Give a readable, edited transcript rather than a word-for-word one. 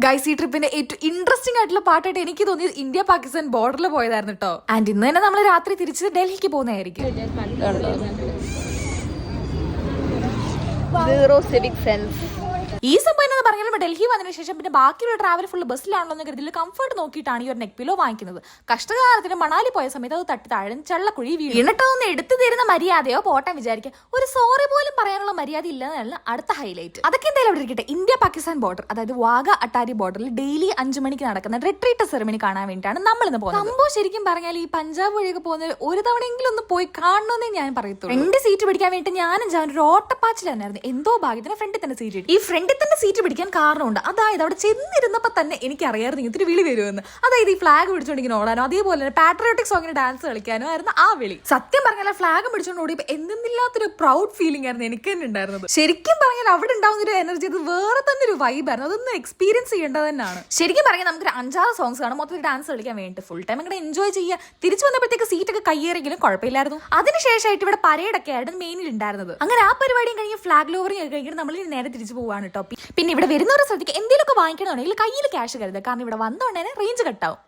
Guys ഈ ട്രിപ്പിന്റെ ഏറ്റവും interesting ആയിട്ടുള്ള പാട്ടായിട്ട് എനിക്ക് തോന്നിയത് ഇന്ത്യ പാകിസ്ഥാൻ ബോർഡറിൽ പോയതായിരുന്നു കേട്ടോ. ആൻഡ് ഇന്ന് തന്നെ നമ്മൾ രാത്രി തിരിച്ച് ഡൽഹിക്ക് പോകുന്നതായിരിക്കും. ഈ സംഭവം എന്ന് പറഞ്ഞാൽ ഡൽഹി വന്നതിന് ശേഷം പിന്നെ ബാക്കിയുള്ള ട്രാവൽ ഫുള്ള് ബസ്സിലാണല്ലോ എന്ന് കരുതിയിൽ കംഫർട്ട് നോക്കിയിട്ടാണ് ഈ ഒരു നെക്ക് പില്ലോ വാങ്ങിക്കുന്നത്. കഷ്ടകാലത്തിന് മണാലി പോയ സമയത്ത് അത് തട്ടി താഴെ ചള്ളക്കുഴി വീണിട്ടോ ഒന്ന് എടുത്തു തരുന്ന മര്യാദയോ പോട്ടാൻ വിചാരിക്കുക, ഒരു സോറി പോലും പറയാനുള്ള മര്യാദ ഇല്ലെന്നല്ല അടുത്ത ഹൈലൈറ്റ്. അതൊക്കെ എന്തായാലും അവിടെ ഇരിക്കട്ടെ. ഇന്ത്യ പാകിസ്ഥാൻ ബോർഡർ, അതായത് വാഗ അട്ടാരി ബോർഡറിൽ ഡെയിലി 5 മണിക്ക് നടക്കുന്ന റിട്രീറ്റ് സെറമണി കാണാൻ വേണ്ടിയിട്ടാണ് നമ്മൾ ഇന്ന് പോകുന്നത്. സംഭവം ശരിക്കും പറഞ്ഞാൽ ഈ പഞ്ചാബ് വഴിയൊക്കെ പോകുന്ന ഒരു തവണയെങ്കിലും ഒന്ന് പോയി കാണണമെന്നേ ഞാൻ പറയത്തുള്ളൂ. ഫ്രണ്ട് സീറ്റ് പിടിക്കാൻ വേണ്ടി ഞാനും ജാൻ ഒരു ഓട്ടപ്പാച്ചിൽ തന്നെയായിരുന്നു. എന്തോ ഭാഗ്യത്തിന് ഫ്രണ്ടിൽ തന്നെ സീറ്റ് കിട്ടി. ഈ ഫ്രണ്ടിൽ തന്നെ സീറ്റ് പിടിക്കാൻ കാരണമുണ്ട്. അതായത് അവിടെ ചെന്നിരുന്നപ്പോ തന്നെ എനിക്ക് അറിയാമായിരുന്നു ഇത്തിരി വിളി വരുമെന്ന്. അതായത് ഈ ഫ്ലാഗ് പിടിച്ചോണ്ടിങ്ങനെ ഓടാനോ അതേപോലെ തന്നെ പാട്രിയോട്ടിക് സോങ്ങിന് ഡാൻസ് കളിക്കാനോ ആയിരുന്നു ആ വിളി. സത്യം പറഞ്ഞാൽ ഫ്ലാഗ് പിടിച്ചോണ്ട് ഓടിയപ്പോൾ എന്തെന്നില്ലാത്തൊരു പ്രൗഡ് ഫീലിംഗ് ആയിരുന്നു എനിക്ക് തന്നെ ഉണ്ടായിരുന്നത്. ശരിക്കും പറഞ്ഞാൽ അവിടെ ഉണ്ടാവുന്ന ഒരു എനർജി അത് വേറെ തന്നെ ഒരു വൈബായിരുന്നു. അതൊന്ന് എക്സ്പീരിയൻസ് ചെയ്യേണ്ടത് തന്നെയാണ്. ശരിക്കും പറഞ്ഞാൽ നമുക്കൊരു 5-6 സോങ്സ് കാണും മൊത്തത്തിൽ ഡാൻസ് കളിക്കാൻ വേണ്ടി ഫുൾ ടൈം ഇങ്ങനെ എൻജോയ് ചെയ്യുക. തിരിച്ചു വന്നപ്പോഴത്തേക്ക് സീറ്റൊക്കെ കയ്യേറെങ്കിലും കുഴപ്പമില്ലായിരുന്നു. അതിനുശേഷമായിട്ട് ഇവിടെ പരേഡൊക്കെ ആയിരുന്നു മെയിനിൽ ഉണ്ടായിരുന്നത്. അങ്ങനെ ആ പരിപാടിയും കഴിഞ്ഞ് ഫ്ലാഗ് ലോവറിംഗ് ഒക്കെ കഴിഞ്ഞിട്ട് നമ്മൾ നേരെ തിരിച്ചു പോവാണ് കേട്ടോ. പിന്നെ ഇവിടെ വരുന്നവരെ ശ്രദ്ധിക്കുക, എന്തെങ്കിലുമൊക്കെ വാങ്ങിക്കണമെന്നുണ്ടെങ്കിൽ കയ്യിൽ ക്യാഷ് കരുതുക. കാരണം ഇവിടെ വന്നോണ്ടേ റേഞ്ച് കട്ടാവും.